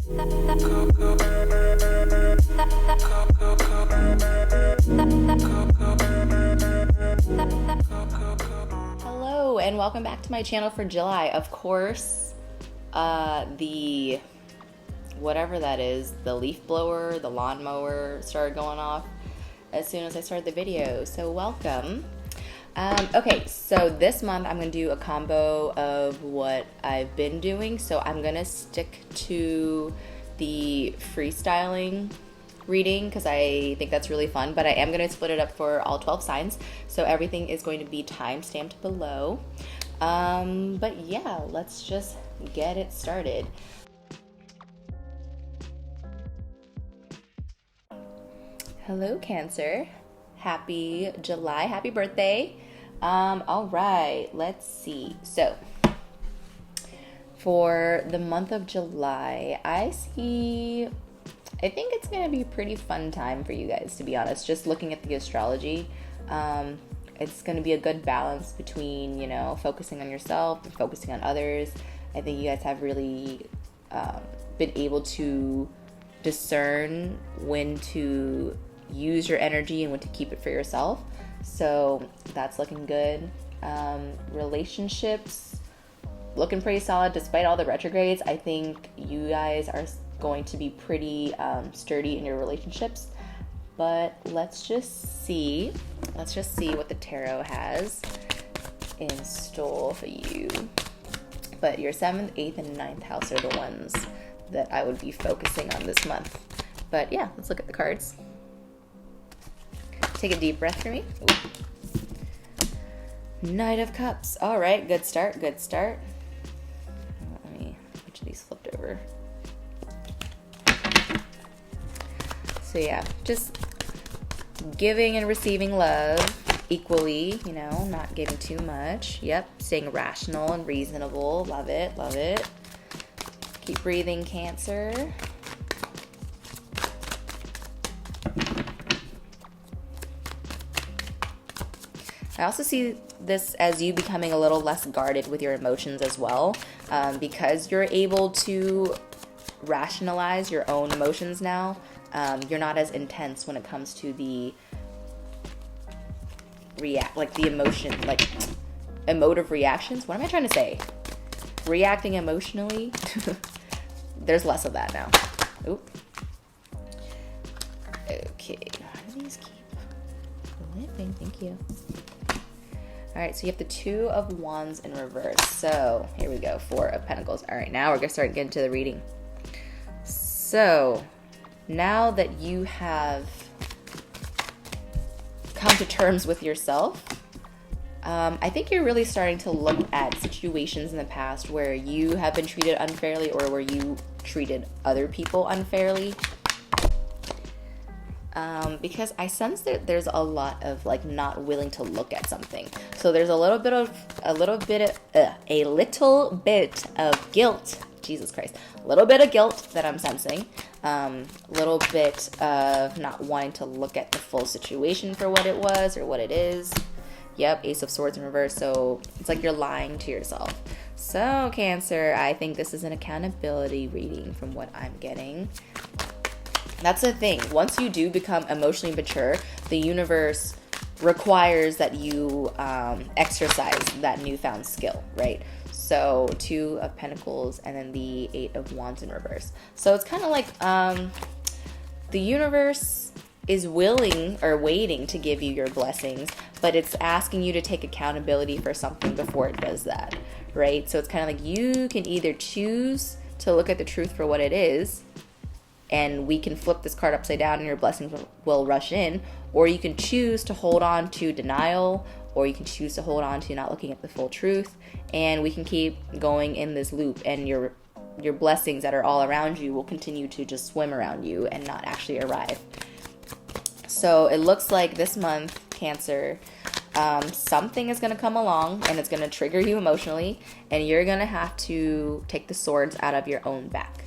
Hello and welcome back to my channel for July. Of course, the whatever that is, the leaf blower, the lawnmower started going off as soon as I started the video, so welcome. Okay, so this month I'm going to do a combo of what I've been doing. So I'm going to stick to the freestyling reading because I think that's really fun, but I am going to split it up for all 12 signs. So everything is going to be time-stamped below. But yeah, let's just get it started. Hello, Cancer. Happy July. Happy birthday. All right, let's see. So for the month of July, I think it's going to be a pretty fun time for you guys, to be honest. Just looking at the astrology, it's going to be a good balance between, you know, focusing on yourself and focusing on others. I think you guys have really been able to discern when to use your energy and when to keep it for yourself. So that's looking good. Relationships looking pretty solid despite all the retrogrades. I think you guys are going to be pretty sturdy in your relationships. But let's just see what the tarot has in store for you. But your 7th, 8th, and 9th house are the ones that I would be focusing on this month. But yeah, let's look at the cards. Take a deep breath for me. Ooh. Knight of Cups. All right, good start, good start. Let me which of these flipped over. So yeah, just giving and receiving love equally, you know, not giving too much. Yep, staying rational and reasonable. Love it, love it. Keep breathing, Cancer. I also see this as you becoming a little less guarded with your emotions as well, because you're able to rationalize your own emotions now. You're not as intense when it comes to the emotive reactions. What am I trying to say? Reacting emotionally. There's less of that now. Oop. Okay. How do these keep living? Thank you. All right, so you have the 2 of Wands in reverse. So here we go, 4 of Pentacles. All right, now we're gonna start getting to the reading. So now that you have come to terms with yourself, I think you're really starting to look at situations in the past where you have been treated unfairly or where you treated other people unfairly. Because I sense that there's a lot of like not willing to look at something. So there's a little bit of guilt. Jesus Christ, a little bit of guilt that I'm sensing. Little bit of not wanting to look at the full situation for what it was or what it is. Yep, Ace of Swords in reverse. So it's like you're lying to yourself. So Cancer, I think this is an accountability reading from what I'm getting. That's the thing. Once you do become emotionally mature, the universe requires that you exercise that newfound skill, right? So 2 of Pentacles and then the 8 of Wands in reverse. So it's kind of like the universe is willing or waiting to give you your blessings, but it's asking you to take accountability for something before it does that, right? So it's kind of like you can either choose to look at the truth for what it is, and we can flip this card upside down and your blessings will rush in, or you can choose to hold on to denial, or you can choose to hold on to not looking at the full truth, and we can keep going in this loop, and your blessings that are all around you will continue to just swim around you and not actually arrive. So it looks like this month, Cancer, something is going to come along and it's going to trigger you emotionally, and you're going to have to take the swords out of your own back,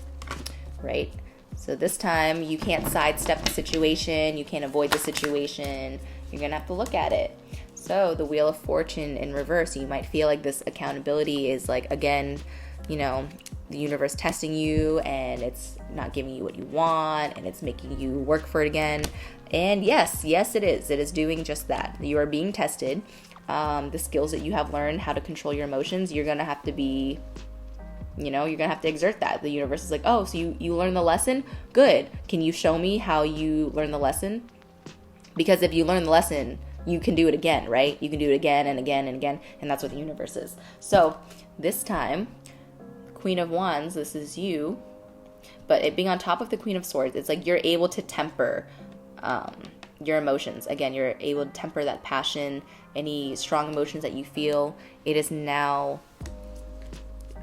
right? So this time you can't sidestep the situation, you can't avoid the situation, you're gonna have to look at it. So the Wheel of Fortune in reverse, you might feel like this accountability is like, again, you know, the universe testing you and it's not giving you what you want and it's making you work for it again. And yes, it is. It is doing just that. You are being tested. The skills that you have learned, how to control your emotions, you're going to have to be, you're going to have to exert that. The universe is like, oh, so you learned the lesson? Good. Can you show me how you learned the lesson? Because if you learn the lesson, you can do it again, right? You can do it again and again and again. And that's what the universe is. So this time, Queen of Wands, this is you. But it being on top of the Queen of Swords, it's like you're able to temper your emotions. Again, you're able to temper that passion, any strong emotions that you feel. It is now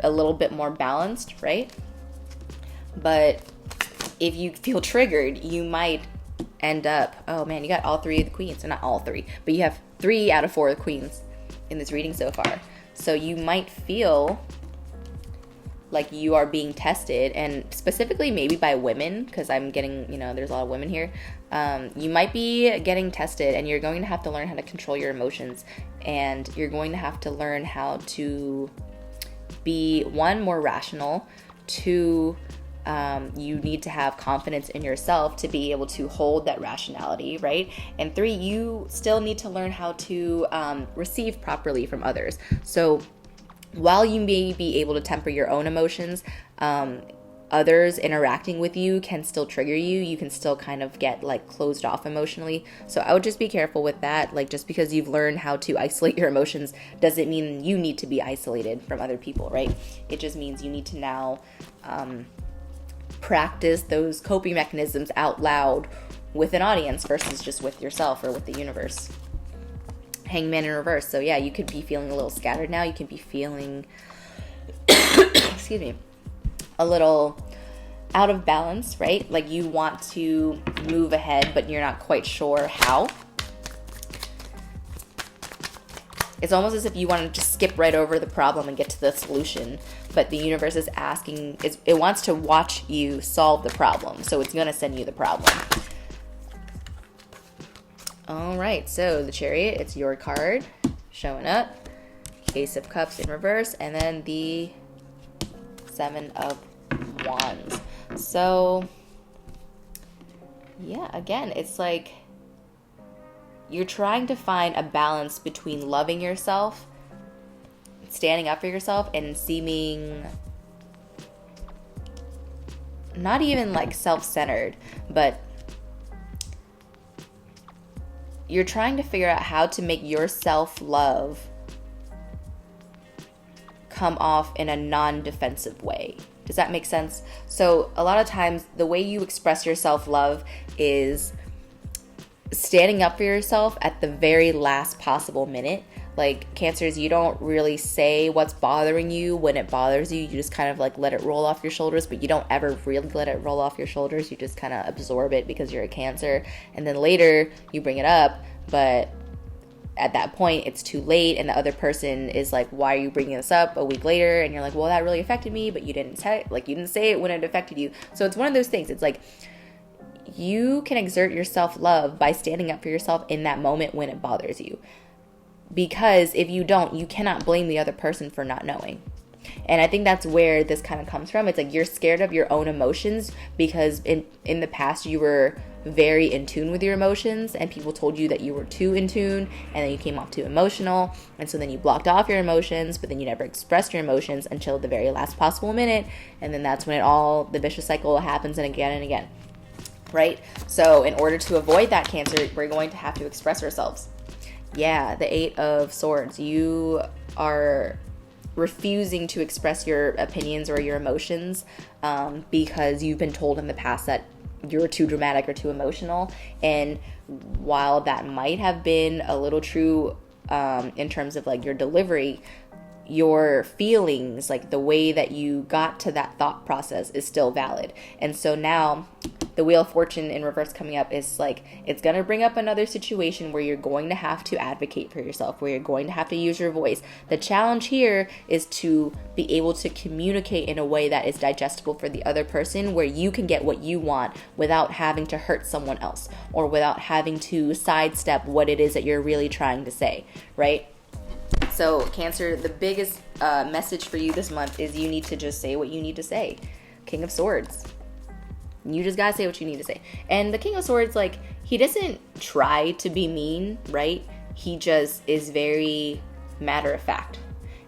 a little bit more balanced, right? But if you feel triggered, you might end up, oh man, you got all three of the queens. So not all three, but you have 3 out of 4 of the queens in this reading so far. So you might feel like you are being tested, and specifically maybe by women, because I'm getting, there's a lot of women here. You might be getting tested, and you're going to have to learn how to control your emotions, and you're going to have to learn how to be, 1, more rational, 2, you need to have confidence in yourself to be able to hold that rationality, right? And 3, you still need to learn how to receive properly from others. So while you may be able to temper your own emotions, others interacting with you can still trigger you. You can still kind of get like closed off emotionally. So I would just be careful with that. Like, just because you've learned how to isolate your emotions doesn't mean you need to be isolated from other people, right? It just means you need to now practice those coping mechanisms out loud with an audience versus just with yourself or with the universe. Hangman in reverse. So yeah, you could be feeling a little scattered now. You can be feeling, excuse me, a little out of balance, right? Like you want to move ahead, but you're not quite sure how. It's almost as if you want to just skip right over the problem and get to the solution. But the universe is asking, it wants to watch you solve the problem. So it's going to send you the problem. All right, so the Chariot, it's your card showing up. Ace of Cups in reverse, and then the 7 of Wands. So, yeah, again, it's like you're trying to find a balance between loving yourself, standing up for yourself, and seeming not even like self-centered, but you're trying to figure out how to make your self-love come off in a non-defensive way. Does that make sense? So a lot of times the way you express your self-love is standing up for yourself at the very last possible minute. Like Cancers, you don't really say what's bothering you when it bothers you. You just kind of like let it roll off your shoulders, but you don't ever really let it roll off your shoulders. You just kind of absorb it because you're a Cancer. And then later you bring it up, but at that point it's too late, and the other person is like, why are you bringing this up a week later? And you're like, well, that really affected me, but you didn't say it when it affected you. So it's one of those things. It's like you can exert your self-love by standing up for yourself in that moment when it bothers you. Because if you don't, you cannot blame the other person for not knowing. And I think that's where this kind of comes from. It's like you're scared of your own emotions because in the past you were very in tune with your emotions, and people told you that you were too in tune, and then you came off too emotional, and so then you blocked off your emotions, but then you never expressed your emotions until the very last possible minute, and then that's when the vicious cycle happens and again, right? So in order to avoid that, Cancer, we're going to have to express ourselves. Yeah, the 8 of Swords. You are refusing to express your opinions or your emotions because you've been told in the past that you're too dramatic or too emotional. And while that might have been a little true in terms of like your delivery, your feelings, like the way that you got to that thought process, is still valid. And so now the Wheel of Fortune in reverse coming up is like, it's going to bring up another situation where you're going to have to advocate for yourself, where you're going to have to use your voice. The challenge here is to be able to communicate in a way that is digestible for the other person, where you can get what you want without having to hurt someone else, or without having to sidestep what it is that you're really trying to say, right? So Cancer, the biggest message for you this month is you need to just say what you need to say. King of Swords. You just gotta say what you need to say. And the King of Swords, like, he doesn't try to be mean, right? He just is very matter of fact.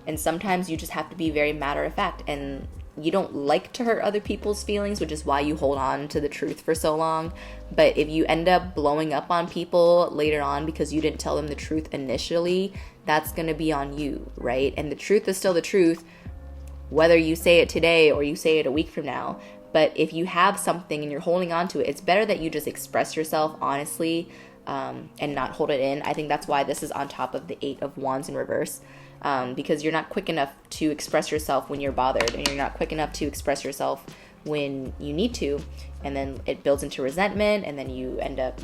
And sometimes you just have to be very matter of fact. And you don't like to hurt other people's feelings, which is why you hold on to the truth for so long. But if you end up blowing up on people later on because you didn't tell them the truth initially, that's gonna be on you, right? And the truth is still the truth, whether you say it today or you say it a week from now. But if you have something and you're holding on to it, it's better that you just express yourself honestly and not hold it in. I think that's why this is on top of the 8 of Wands in reverse, because you're not quick enough to express yourself when you're bothered, and you're not quick enough to express yourself when you need to. And then it builds into resentment, and then you end up,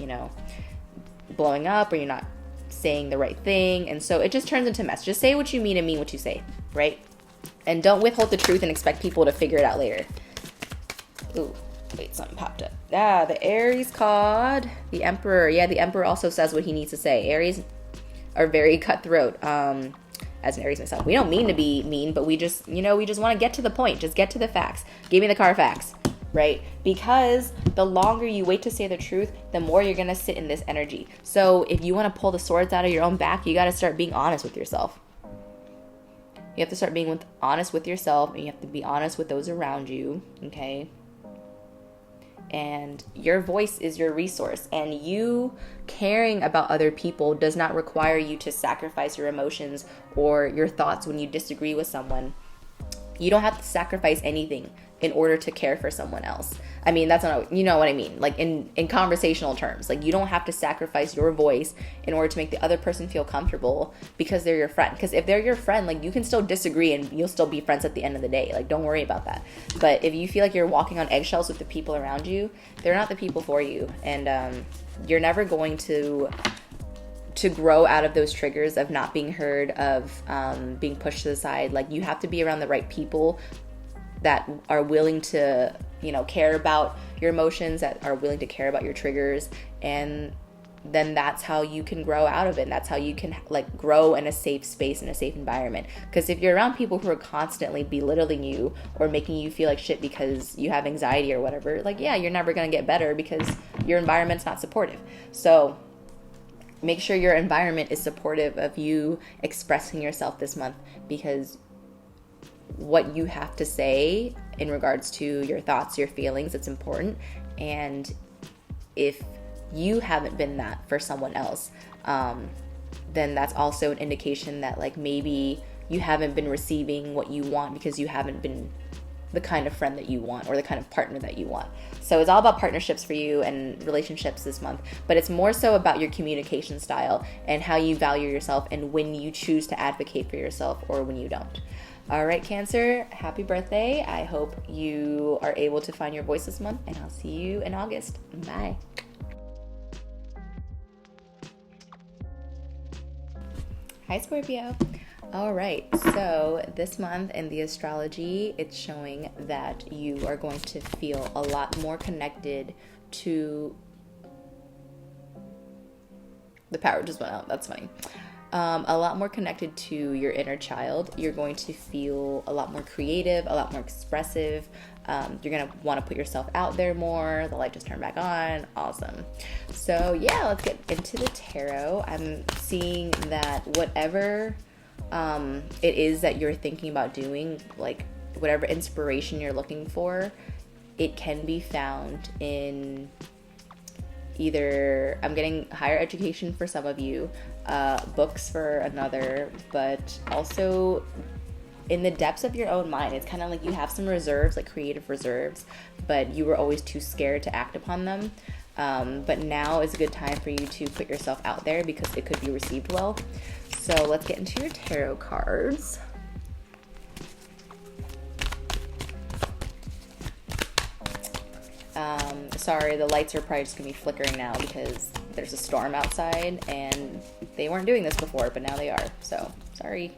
blowing up, or you're not saying the right thing. And so it just turns into mess. Just say what you mean and mean what you say, right? And don't withhold the truth and expect people to figure it out later. Ooh, wait, something popped up. The Aries card, the Emperor. Yeah, the Emperor also says what he needs to say. Aries are very cutthroat. As an Aries myself, we don't mean to be mean, but we just want to get to the point. Just get to the facts. Give me the Carfax, right? Because the longer you wait to say the truth, the more you're going to sit in this energy. So if you want to pull the swords out of your own back, you got to start being honest with yourself. You have to start being honest with yourself, and you have to be honest with those around you, okay? And your voice is your resource, and you caring about other people does not require you to sacrifice your emotions or your thoughts when you disagree with someone. You don't have to sacrifice anything in order to care for someone else. I mean, that's not, you know what I mean? Like in conversational terms, like you don't have to sacrifice your voice in order to make the other person feel comfortable because they're your friend. Because if they're your friend, like you can still disagree and you'll still be friends at the end of the day. Like don't worry about that. But if you feel like you're walking on eggshells with the people around you, they're not the people for you. And you're never going to grow out of those triggers of not being heard, of being pushed to the side. Like you have to be around the right people that are willing to, care about your emotions, that are willing to care about your triggers. And then that's how you can grow out of it. And that's how you can grow in a safe space, in a safe environment. Because if you're around people who are constantly belittling you or making you feel like shit because you have anxiety or whatever, you're never going to get better because your environment's not supportive. So make sure your environment is supportive of you expressing yourself this month, because what you have to say in regards to your thoughts, your feelings, it's important. And if you haven't been that for someone else, then that's also an indication that maybe you haven't been receiving what you want because you haven't been the kind of friend that you want or the kind of partner that you want. So it's all about partnerships for you and relationships this month, but it's more so about your communication style and how you value yourself and when you choose to advocate for yourself or when you don't. All right, Cancer, happy birthday. I hope you are able to find your voice this month, and I'll see you in August. Bye. Hi, Scorpio. All right, so this month in the astrology, it's showing that you are going to feel a lot more connected to... The power just went out. That's funny. A lot more connected to your inner child. You're going to feel a lot more creative, a lot more expressive. You're going to want to put yourself out there more. The light just turned back on. Awesome. So yeah, let's get into the tarot. I'm seeing that whatever it is that you're thinking about doing, whatever inspiration you're looking for, it can be found in either, I'm getting higher education for some of you, books for another, but also in the depths of your own mind. It's kind of like you have some reserves, creative reserves, but you were always too scared to act upon them. But now is a good time for you to put yourself out there because it could be received well. So let's get into your tarot cards. Sorry, the lights are probably just gonna be flickering now because there's a storm outside and they weren't doing this before, but now they are. So, sorry.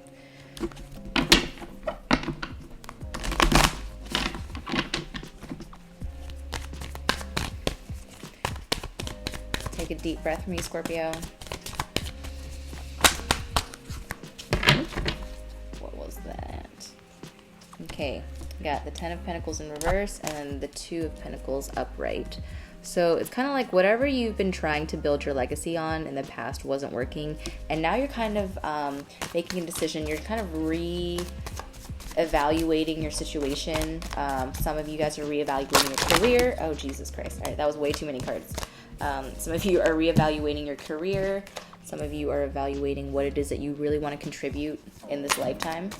Take a deep breath for me, Scorpio. What was that? Okay, got the Ten of Pentacles in reverse and then the Two of Pentacles upright. So it's kind of like whatever you've been trying to build your legacy on in the past wasn't working, and now you're kind of making a decision. You're kind of evaluating your situation. Some of you guys are reevaluating your career. Oh, Jesus Christ. All right, that was way too many cards. Some of you are reevaluating your career. Some of you are evaluating what it is that you really want to contribute in this lifetime.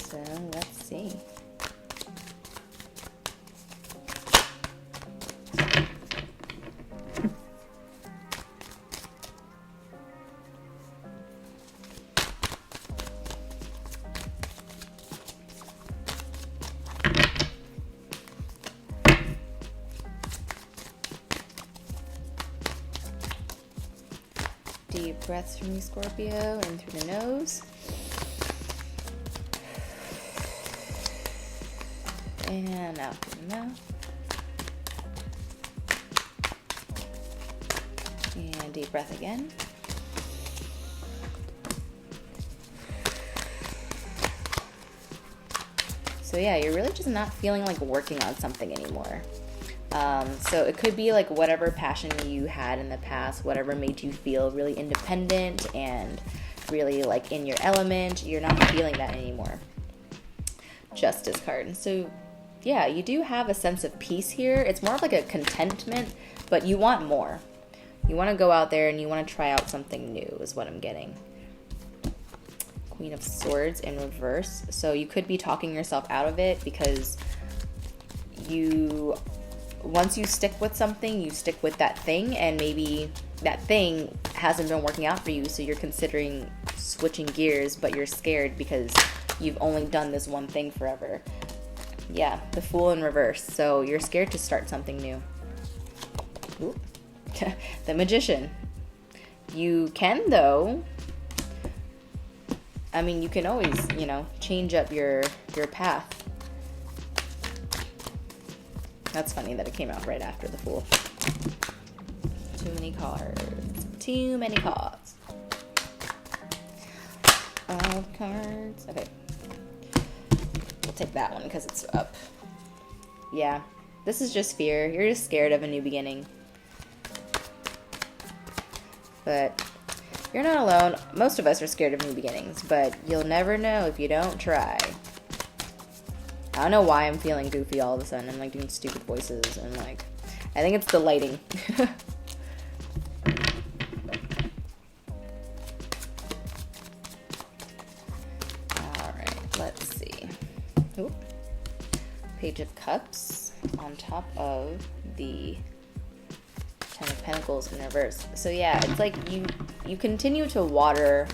So let's see. Deep breaths from you, Scorpio, in through the nose. And out through the mouth. And deep breath again. So yeah, you're really just not feeling like working on something anymore. So it could be like whatever passion you had in the past, whatever made you feel really independent and really like in your element, you're not feeling that anymore. Justice card. And so yeah, you do have a sense of peace here. It's more of like a contentment, but you want more. You want to go out there and you want to try out something new is what I'm getting. Queen of Swords in reverse. So you could be talking yourself out of it because once you stick with something, you stick with that thing, and maybe that thing hasn't been working out for you, so you're considering switching gears, but you're scared because you've only done this one thing forever. Yeah, the Fool in reverse. So you're scared to start something new. Ooh. The Magician. You can, though. I mean, you can always, change up your path. That's funny that it came out right after the Fool. Too many cards. Too many cards. All cards. Okay. We'll take that one because it's up. Yeah. This is just fear. You're just scared of a new beginning. But you're not alone. Most of us are scared of new beginnings, but you'll never know if you don't try. I don't know why I'm feeling goofy all of a sudden. I'm like doing stupid voices and like, I think it's the lighting. Alright, let's see. Ooh. Page of Cups on top of the Ten of Pentacles in reverse. So yeah, it's like you continue to water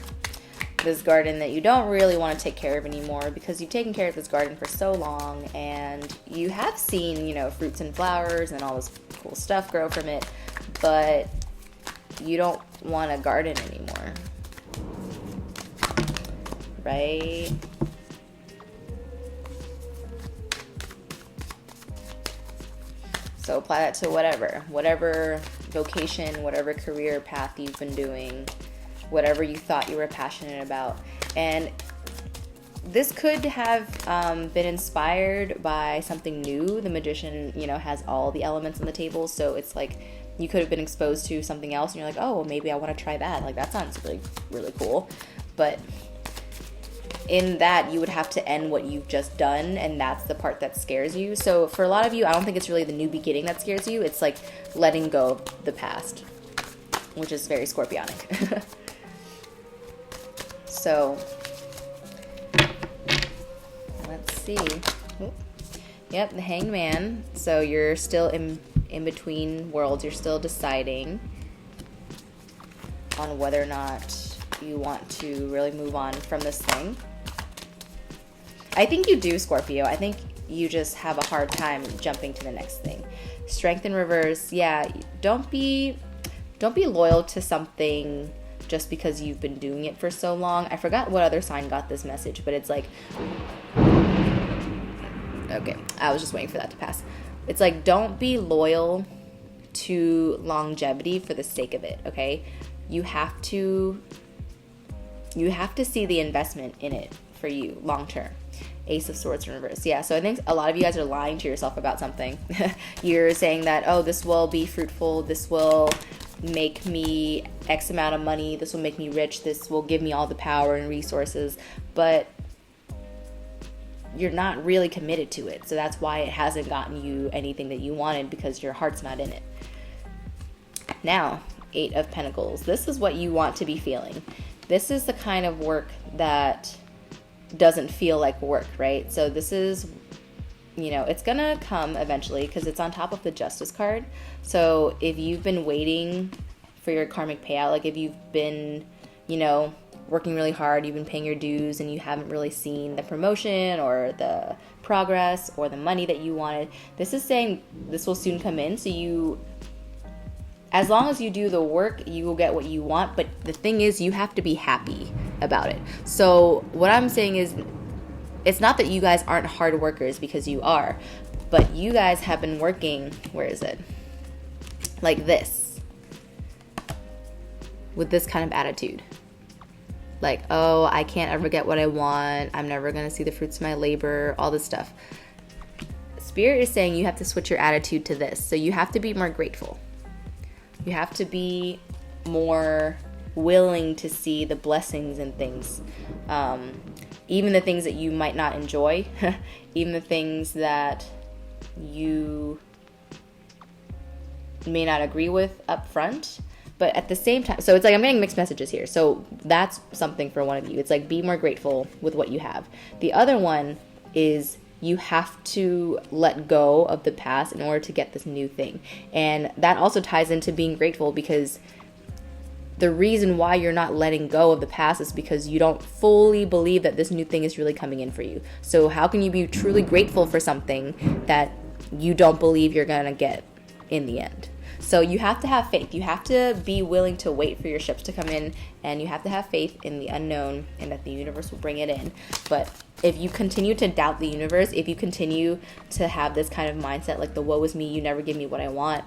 this garden that you don't really want to take care of anymore because you've taken care of this garden for so long, and you have seen, fruits and flowers and all this cool stuff grow from it, but you don't want a garden anymore, right? So apply that to whatever vocation, whatever career path you've been doing, whatever you thought you were passionate about. And this could have been inspired by something new. The Magician, has all the elements on the table. So it's like you could have been exposed to something else and you're like, oh, well, maybe I want to try that. Like, that sounds really, really cool. But in that, you would have to end what you've just done, and that's the part that scares you. So for a lot of you, I don't think it's really the new beginning that scares you. It's like letting go of the past, which is very Scorpionic. So let's see. Ooh. Yep, the Hanged Man. So you're still in between worlds. You're still deciding on whether or not you want to really move on from this thing. I think you do, Scorpio. I think you just have a hard time jumping to the next thing. Strength in reverse. Yeah, don't be loyal to something just because you've been doing it for so long. I forgot what other sign got this message, but it's like, okay, I was just waiting for that to pass. It's like, don't be loyal to longevity for the sake of it, okay? You have to you have to see the investment in it for you long term. Ace of Swords in reverse. Yeah, so I think a lot of you guys are lying to yourself about something. You're saying that, oh, this will be fruitful, this will make me X amount of money, this will make me rich, this will give me all the power and resources, but you're not really committed to it. So that's why it hasn't gotten you anything that you wanted, because your heart's not in it. Now, Eight of Pentacles. This is what you want to be feeling. This is the kind of work that doesn't feel like work, right? So this is, you know, it's gonna come eventually because it's on top of the Justice card. So if you've been waiting for your karmic payout, like if you've been, you know, working really hard, you've been paying your dues and you haven't really seen the promotion or the progress or the money that you wanted, this is saying this will soon come in. So you, as long as you do the work, you will get what you want. But the thing is, you have to be happy about it. So what I'm saying is, it's not that you guys aren't hard workers, because you are, but you guys have been working, where is it? Like this, with this kind of attitude. Like, oh, I can't ever get what I want. I'm never going to see the fruits of my labor, all this stuff. Spirit is saying you have to switch your attitude to this. So you have to be more grateful. You have to be more willing to see the blessings in things. Even the things that you might not enjoy, even the things that you may not agree with up front. But at the same time, so it's like I'm getting mixed messages here. So that's something for one of you. It's like, be more grateful with what you have. The other one is, you have to let go of the past in order to get this new thing. And that also ties into being grateful, because the reason why you're not letting go of the past is because you don't fully believe that this new thing is really coming in for you. So how can you be truly grateful for something that you don't believe you're going to get in the end? So you have to have faith. You have to be willing to wait for your ships to come in, and you have to have faith in the unknown and that the universe will bring it in. But if you continue to doubt the universe, if you continue to have this kind of mindset, like the woe is me, you never give me what I want,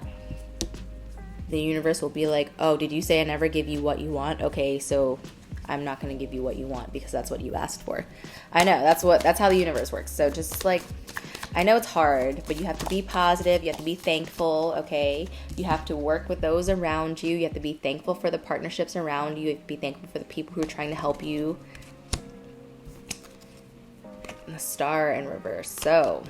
the universe will be like, oh, did you say I never give you what you want? Okay, so I'm not going to give you what you want because that's what you asked for. I know, that's how the universe works. So just like, I know it's hard, but you have to be positive. You have to be thankful, okay? You have to work with those around you. You have to be thankful for the partnerships around you. You have to be thankful for the people who are trying to help you. The Star in reverse. So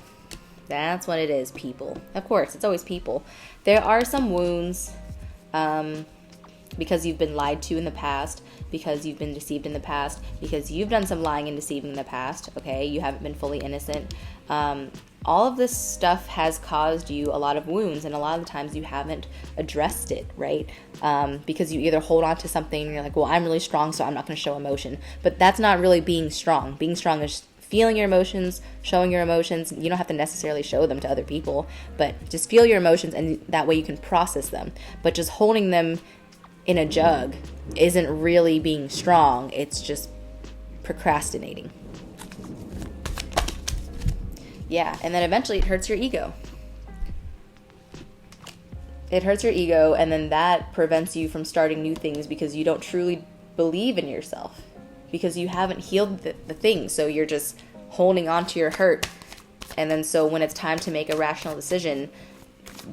that's what it is, people. Of course, it's always people. There are some wounds because you've been lied to in the past, because you've been deceived in the past, because you've done some lying and deceiving in the past, okay? You haven't been fully innocent. All of this stuff has caused you a lot of wounds, and a lot of the times you haven't addressed it, right? Because you either hold on to something and you're like, well, I'm really strong, so I'm not going to show emotion. But that's not really being strong. Being strong is feeling your emotions, showing your emotions. You don't have to necessarily show them to other people, but just feel your emotions, and that way you can process them. But just holding them in a jug isn't really being strong. It's just procrastinating. Yeah, and then eventually it hurts your ego. It hurts your ego, and then that prevents you from starting new things because you don't truly believe in yourself, because you haven't healed the thing. So you're just holding on to your hurt. And then so when it's time to make a rational decision,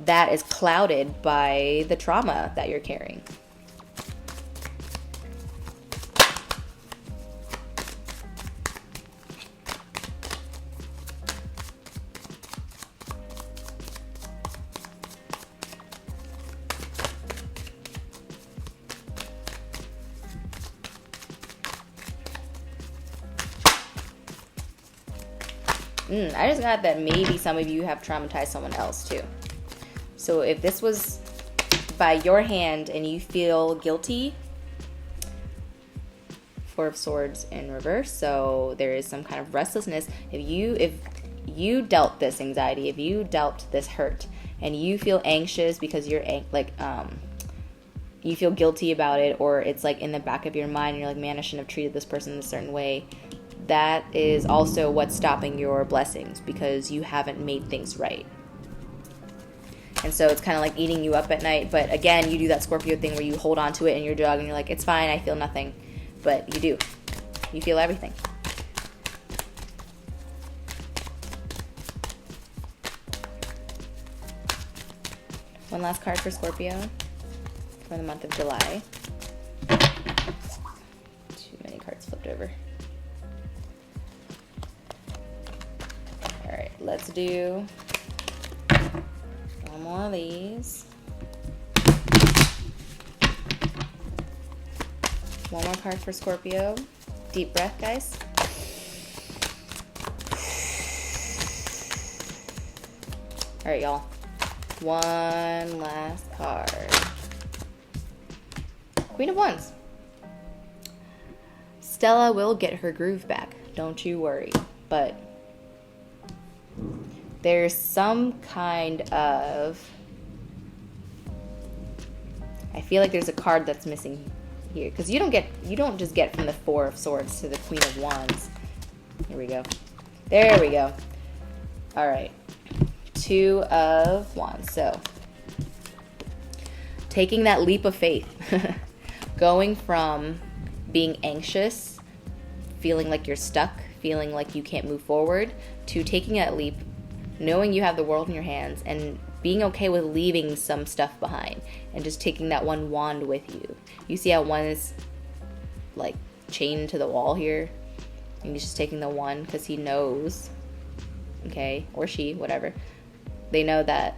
that is clouded by the trauma that you're carrying. I just got that maybe some of you have traumatized someone else too. So if this was by your hand and you feel guilty, Four of Swords in reverse, so there is some kind of restlessness. If you dealt this anxiety, if you dealt this hurt, and you feel anxious because you're you feel guilty about it, or it's like in the back of your mind and you're like, man, I shouldn't have treated this person in a certain way, that is also what's stopping your blessings, because you haven't made things right. And so it's kind of like eating you up at night. But again, you do that Scorpio thing where you hold on to it in your jug and you're like, it's fine, I feel nothing. but you do. You feel everything. One last card for Scorpio for the month of July. Too many cards flipped over. All right, let's do one more of these. One more card for Scorpio. Deep breath, guys. All right, y'all. One last card. Queen of Wands. Stella will get her groove back. Don't you worry. But there's some kind of... I feel like there's a card that's missing here. Because you don't just get from the Four of Swords to the Queen of Wands. Here we go. There we go. All right. Two of Wands. So, taking that leap of faith, going from being anxious, feeling like you're stuck, feeling like you can't move forward, to taking that leap, knowing you have the world in your hands, and being okay with leaving some stuff behind, and just taking that one wand with you. You see how one is like chained to the wall here, and he's just taking the one because he knows, okay, or she, whatever. They know that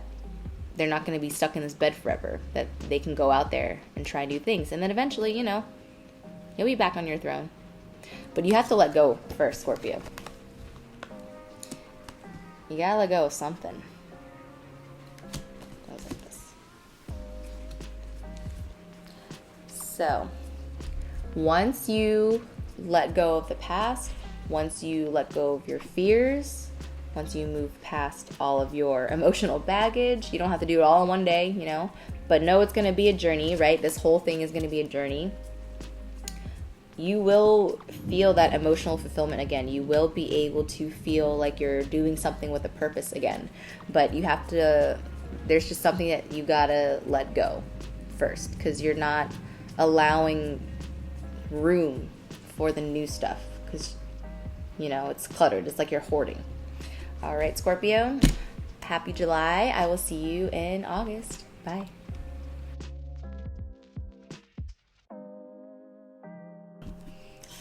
they're not going to be stuck in this bed forever, that they can go out there and try new things. And then eventually, you know, you'll be back on your throne. But you have to let go first, Scorpio. You got to let go of something. Goes like this. So, once you let go of the past, once you let go of your fears, once you move past all of your emotional baggage, you don't have to do it all in one day, you know, but know it's going to be a journey, right? This whole thing is going to be a journey. You will feel that emotional fulfillment again. You will be able to feel like you're doing something with a purpose again, but you have to, there's just something that you got to let go first, because you're not allowing room for the new stuff, because, you know, it's cluttered. It's like you're hoarding. All right, Scorpio, happy July. I will see you in August. Bye.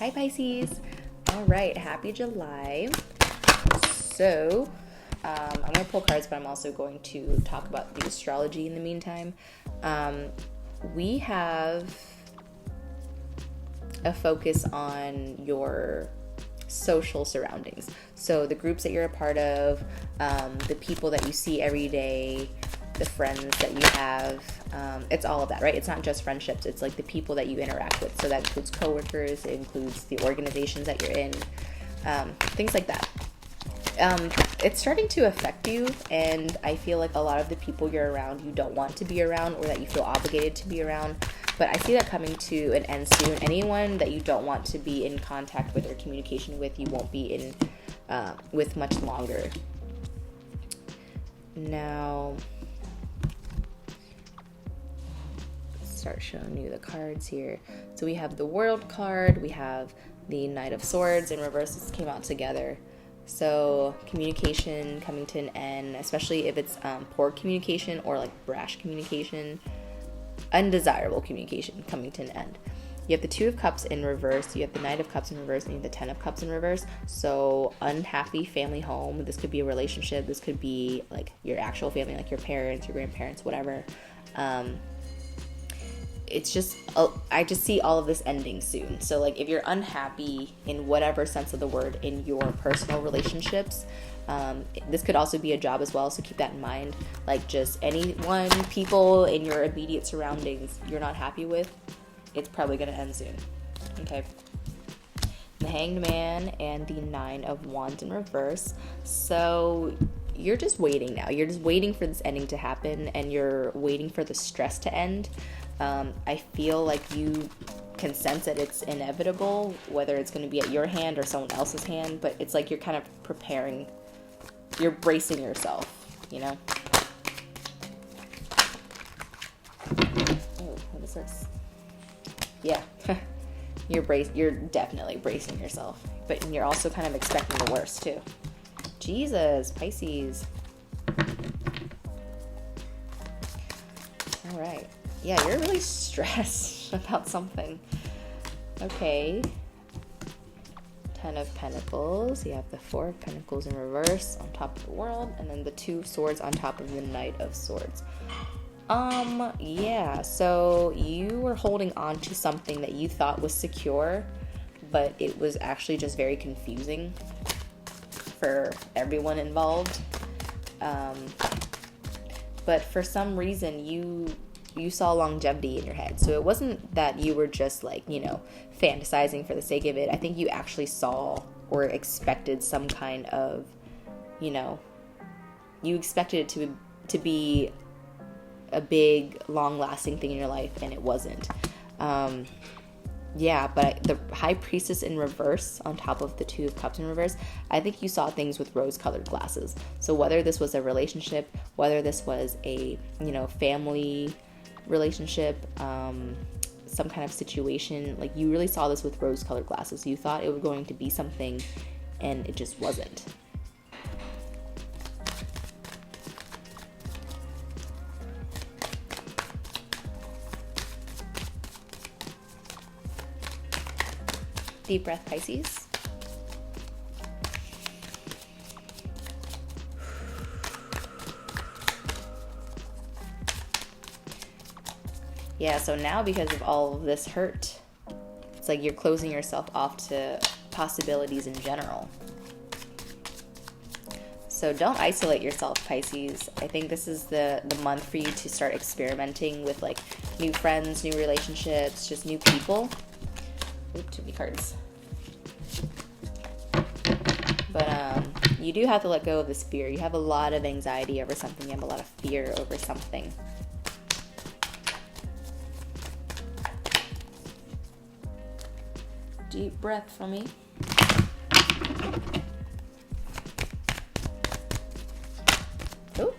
Hi, Pisces. All right, happy July. So, I'm going to pull cards, but I'm also going to talk about the astrology in the meantime. We have a focus on your social surroundings. So the groups that you're a part of, the people that you see every day, the friends that you have, it's all of that, right? It's not just friendships. It's like the people that you interact with. So that includes coworkers, it includes the organizations that you're in, things like that. It's starting to affect you, and I feel like a lot of the people you're around you don't want to be around, or that you feel obligated to be around. But I see that coming to an end soon. Anyone that you don't want to be in contact with or communication with, you won't be in with much longer. Now, let's start showing you the cards here. So we have the World card, we have the Knight of Swords in reverse. This came out together. So communication coming to an end, especially if it's poor communication or like brash communication, undesirable communication coming to an end. You have the Two of Cups in reverse, you have the Knight of Cups in reverse, and you have the Ten of Cups in reverse. So unhappy family home. This could be a relationship. This could be like your actual family, like your parents, your grandparents, whatever. It's just, I just see all of this ending soon. So like if you're unhappy in whatever sense of the word in your personal relationships, this could also be a job as well, so keep that in mind. Like just anyone, people in your immediate surroundings you're not happy with, it's probably going to end soon. Okay. The Hanged Man and the Nine of Wands in reverse. So you're just waiting now. You're just waiting for this ending to happen, and you're waiting for the stress to end. I feel like you can sense that it's inevitable, whether it's going to be at your hand or someone else's hand, but it's like you're kind of preparing, you're bracing yourself, you know? Oh, what is this? Yeah. You're definitely bracing yourself, but you're also kind of expecting the worst too. Jesus, Pisces. All right. Yeah, you're really stressed about something. Okay. 10 of Pentacles. You have the 4 of Pentacles in reverse on top of the World, and then the 2 of Swords on top of the Knight of Swords. Yeah, so you were holding on to something that you thought was secure, but it was actually just very confusing for everyone involved. But for some reason, you saw longevity in your head. So it wasn't that you were just like, fantasizing for the sake of it. I think you actually saw or expected some kind of, you expected it to be a big, long-lasting thing in your life, and it wasn't. Yeah, but the High Priestess in reverse on top of the 2 of Cups in reverse, I think you saw things with rose-colored glasses. So whether this was a relationship, whether this was a, family relationship, some kind of situation, like you really saw this with rose-colored glasses. You thought it was going to be something, and it just wasn't. Deep breath, Pisces. Yeah, so now because of all of this hurt, it's like you're closing yourself off to possibilities in general. So don't isolate yourself, Pisces. I think this is the month for you to start experimenting with like new friends, new relationships, just new people. Ooh, too many cards. But you do have to let go of this fear. You have a lot of anxiety over something. You have a lot of fear over something. Deep breath for me. Ooh.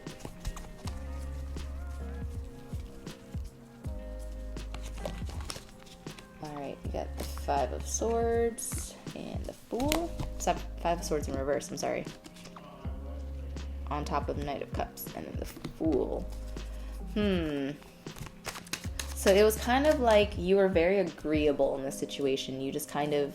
Alright, you got the 5 of Swords and the Fool. 5 of Swords in reverse, I'm sorry. On top of the Knight of Cups and then the Fool. So it was kind of like you were very agreeable in this situation. You just kind of,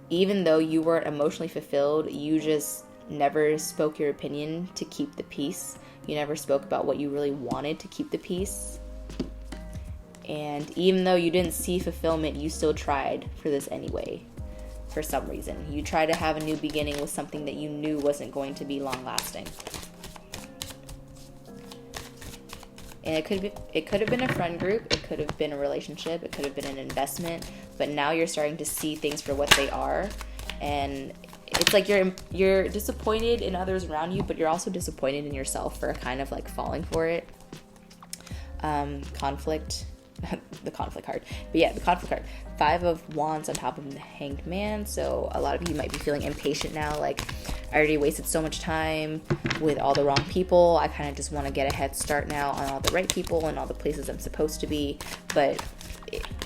even though you weren't emotionally fulfilled, you just never spoke your opinion to keep the peace. You never spoke about what you really wanted to keep the peace. And even though you didn't see fulfillment, you still tried for this anyway, for some reason. You tried to have a new beginning with something that you knew wasn't going to be long-lasting. And it could have been a friend group, it could have been a relationship, it could have been an investment, but now you're starting to see things for what they are, and it's like you're disappointed in others around you, but you're also disappointed in yourself for kind of like falling for it. Conflict, the conflict card, but yeah, the conflict card. 5 of Wands on top of the Hanged Man. So a lot of you might be feeling impatient now, like I already wasted so much time with all the wrong people. I kind of just want to get a head start now on all the right people and all the places I'm supposed to be. But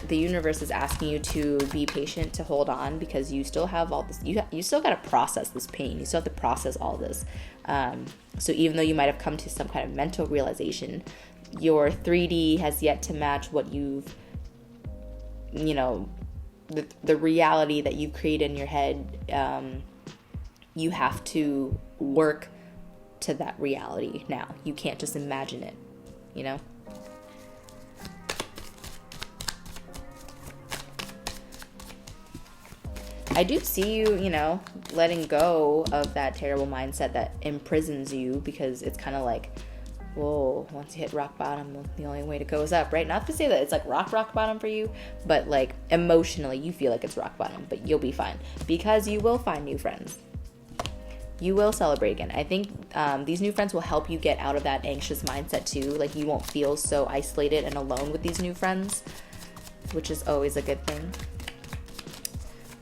the universe is asking you to be patient, to hold on, because you still have all this. You still got to process this pain. You still have to process all this. So even though you might have come to some kind of mental realization, your 3D has yet to match what you've, the reality that you've created in your head. You have to work to that reality now. You can't just imagine it, I do see you, letting go of that terrible mindset that imprisons you, because it's kind of like, whoa, once you hit rock bottom, the only way to go is up, right? Not to say that it's like rock bottom for you, but like emotionally you feel like it's rock bottom, but you'll be fine because you will find new friends. You will celebrate again. I think these new friends will help you get out of that anxious mindset too. Like you won't feel so isolated and alone with these new friends, which is always a good thing.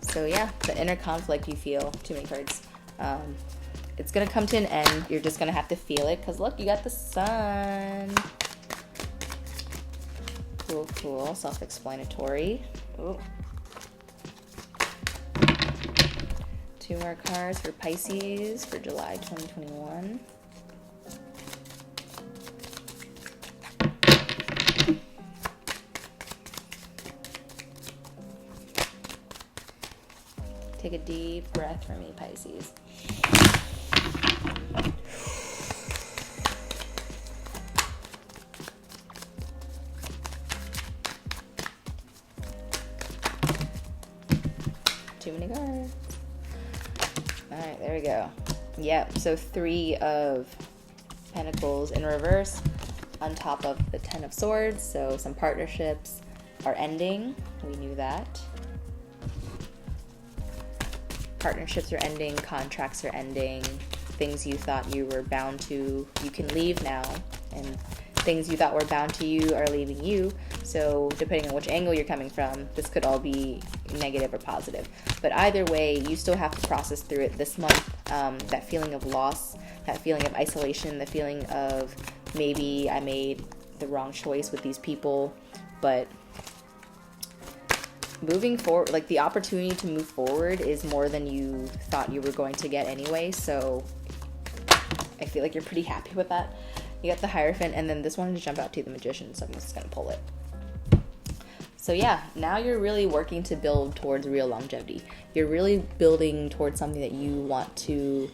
So yeah, the inner conflict you feel, too many cards. It's going to come to an end. You're just going to have to feel it because look, you got the Sun. Cool, cool. Self-explanatory. Ooh. 2 more cards for Pisces for July 2021. Take a deep breath for me, Pisces. Too many cards. All right, there we go. Yep, so 3 of Pentacles in reverse on top of the 10 of Swords. So some partnerships are ending. We knew that. Partnerships are ending, contracts are ending, things you thought you were bound to, you can leave now, and things you thought were bound to you are leaving you. So depending on which angle you're coming from, this could all be negative or positive. But either way, you still have to process through it this month. That feeling of loss, that feeling of isolation, the feeling of maybe I made the wrong choice with these people, but moving forward, like the opportunity to move forward is more than you thought you were going to get anyway. So I feel like you're pretty happy with that. You got the Hierophant, and then this one to jump out to the Magician, so I'm just gonna pull it. So yeah, now you're really working to build towards real longevity. You're really building towards something that you want to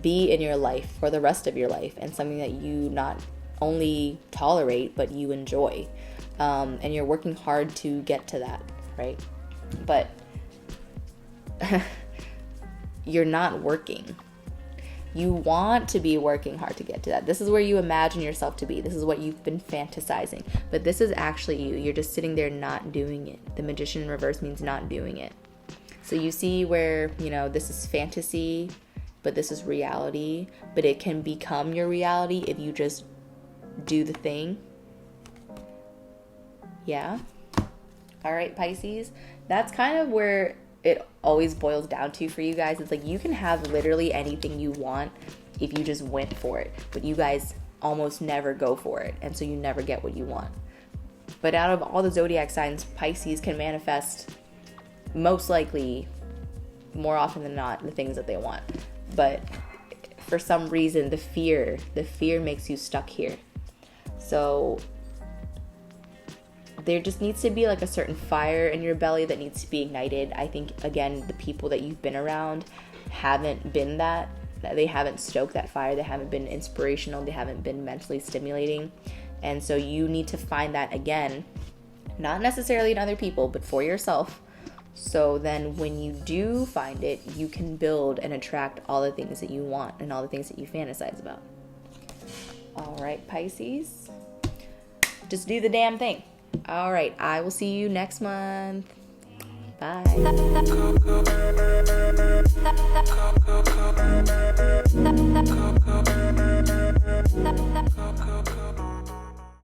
be in your life for the rest of your life, and something that you not only tolerate, but you enjoy. And you're working hard to get to that, right? But you're not working. You want to be working hard to get to that. This is where you imagine yourself to be. This is what you've been fantasizing. But this is actually you. You're just sitting there not doing it. The Magician in reverse means not doing it. So you see where, you know, this is fantasy, but this is reality. But it can become your reality if you just do the thing. Yeah? All right, Pisces. That's kind of where it always boils down to for you guys. It's like you can have literally anything you want if you just went for it, but you guys almost never go for it, and so you never get what you want. But out of all the zodiac signs, Pisces can manifest most likely, more often than not, the things that they want. But for some reason, the fear makes you stuck here. So there just needs to be like a certain fire in your belly that needs to be ignited. I think, again, the people that you've been around haven't been that. They haven't stoked that fire. They haven't been inspirational. They haven't been mentally stimulating. And so you need to find that again, not necessarily in other people, but for yourself. So then when you do find it, you can build and attract all the things that you want and all the things that you fantasize about. All right, Pisces. Just do the damn thing. All right, I will see you next month. Bye.